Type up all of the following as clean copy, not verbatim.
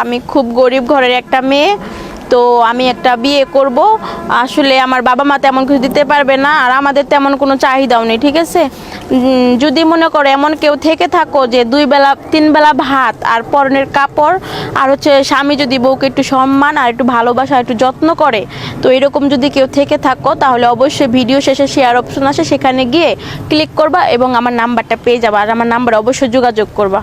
আমি খুব গরিব ঘরের একটা মেয়ে, তো আমি একটা বিয়ে করব। আসলে আমার বাবা মা তেমন কিছু দিতে পারবে না, আর আমাদের তেমন কোনো চাহিদাও নেই, ঠিক আছে। যদি মনে করো এমন কেউ থেকে থাকো যে 2 বেলা 3 বেলা ভাত আর পরনের কাপড়, আর হচ্ছে স্বামী যদি বউকে একটু সম্মান আর একটু ভালোবাসা একটু যত্ন করে, তো এরকম যদি কেউ থেকে থাকো তাহলে অবশ্যই ভিডিও শেষে শেয়ার অপশন আসে, সেখানে গিয়ে ক্লিক করবা এবং আমার নাম্বারটা পেয়ে যাবা, আর আমার নাম্বারে অবশ্যই যোগাযোগ করবা।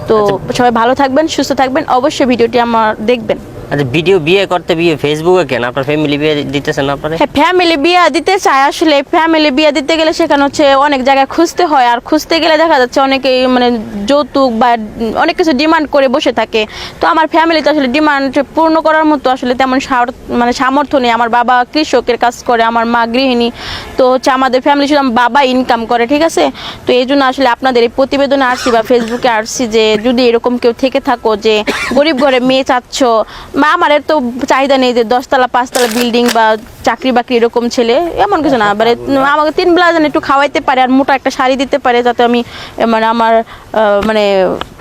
তো সবাই ভালো থাকবেন, সুস্থ থাকবেন, অবশ্যই ভিডিওটি আমার দেখবেন। আচ্ছা, বিয়ে করতে ফেসবুকে কেন আপনার ফ্যামিলি বিয়ে দিতেছেন আপনারা? হ্যাঁ, ফ্যামিলি বিয়ে দিতে চায়। আসলে ফ্যামিলি বিয়ে দিতে গেলে সেখানে হচ্ছে অনেক জায়গায় খুঁজতে হয়, আর খুঁজতে গেলে দেখা যাচ্ছে অনেকেই মানে যৌতুক বা অনেক কিছু ডিমান্ড করে বসে থাকে। তো আমার ফ্যামিলিতে আসলে ডিমান্ড পূর্ণ করার মতো আসলে তেমন সামর্থ্য নেই। আমার বাবা কৃষকের কাজ করে, আমার মা গৃহিণী। তো হচ্ছে আমাদের ফ্যামিলি শুধু আমার বাবা ইনকাম করে, ঠিক আছে। তো এই জন্য আসলে আপনাদের এই প্রতিবেদনে আসছি বা ফেসবুকে আসছি যে যদি এরকম কেউ থেকে থাকো যে গরিব ঘরে মেয়ে চাচ্ছ, মা আমার এর তো চাহিদা নেই যে 10তলা 5তলা বিল্ডিং বা চাকরি বাকরি এরকম ছেলে, এমন কিছু না। মানে আমাকে 3 বেলা যেন একটু খাওয়াইতে পারে আর মোটা একটা শাড়ি দিতে পারে, যাতে আমি মানে আমার মানে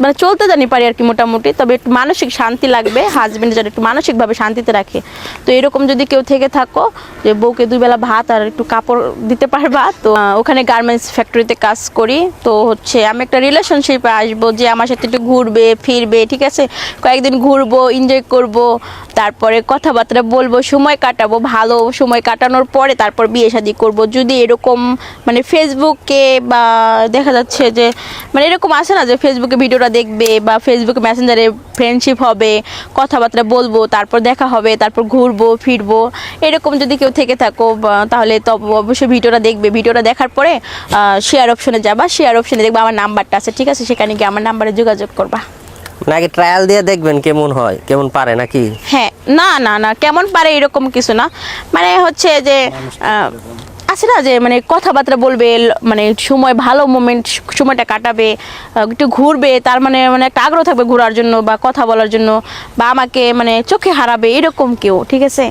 মানে চলতে জানি পারি আর কি মোটামুটি। তবে একটু মানসিক শান্তি লাগবে, হাজবেন্ড যেন একটু মানসিকভাবে শান্তিতে রাখে। তো এরকম যদি কেউ থেকে থাকো যে বউকে 2 বেলা ভাত আর একটু কাপড় দিতে পারবা, তো ওখানে গার্মেন্টস ফ্যাক্টরিতে কাজ করি। তো হচ্ছে আমি একটা রিলেশনশিপে আসবো যে আমার সাথে একটু ঘুরবে ফিরবে, ঠিক আছে। কয়েকদিন ঘুরবো, এনজয় করব, তারপরে কথাবার্তা বলবো, সময় কাটাবো, ভালো সময় কাটানোর পরে তারপর বিয়ে শাদী করব। যদি এরকম মানে ফেসবুকে বা দেখা যাচ্ছে যে মানে এরকম আসে না যে ফেসবুকে ভিডিওটা দেখবে বা ফেসবুকে মেসেঞ্জারে ফ্রেন্ডশিপ হবে, কথাবার্তা বলবো, তারপর দেখা হবে, তারপর ঘুরবো ফিরবো, এরকম যদি কেউ থেকে থাকো তাহলে তো অবশ্যই ভিডিওটা দেখবে। ভিডিওটা দেখার পরে শেয়ার অপশনে যাবা, শেয়ার অপশনে দেখবা আমার নাম্বারটা আছে, ঠিক আছে। সেখানে গিয়ে আমার নাম্বারে যোগাযোগ করবা। নাকি ট্রায়াল দিয়ে দেখবেন কেমন হয়, কেমন পারে নাকি? হ্যাঁ, না না না, কেমন পারে এরকম কিছু না। মানে হচ্ছে যে আছে না যে মানে কথাবার্তা বলবে, মানে সময় ভালো মোমেন্ট সময়টা কাটাবে, একটু ঘুরবে, তার মানে মানে একটা আগ্রহ থাকবে ঘোরার জন্য বা কথা বলার জন্য, বা আমাকে মানে চোখে হারাবে এরকম কেউ, ঠিক আছে।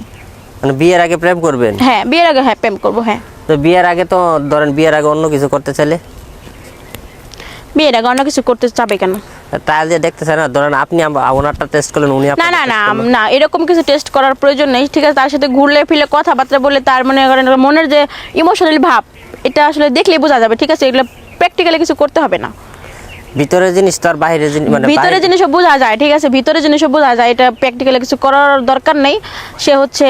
মানে বিয়ের আগে প্রেম করবেন? হ্যাঁ, বিয়ের আগে হ্যাঁ প্রেম করবো। হ্যাঁ, তো বিয়ের আগে তো ধরেন বিয়ের আগে অন্য কিছু করতে চাইলে? বিয়ের আগে অন্য কিছু করতে চাবে কেন? ট্রায়াল দিয়ে দেখতে চাই না, ধরেন আপনি ওনারটা টেস্ট করলেন, উনি না না না না, এরকম কিছু টেস্ট করার প্রয়োজন নেই, ঠিক আছে। তার সাথে ঘুরলে ফিরলে কথাবার্তা বললে তার মানে মনের যে ইমোশনাল ভাব, এটা আসলে দেখলেই বোঝা যাবে, ঠিক আছে। এগুলো প্র্যাকটিক্যালি কিছু করতে হবে না। ভিতরের জিনিস তো আর বাইরের জিনিস, মানে ভিতরের জিনিসও বোঝা যায়, ঠিক আছে। ভিতরের জিনিসও বোঝা যায়, এটা প্র্যাকটিক্যালি কিছু করার দরকার নেই। সে হচ্ছে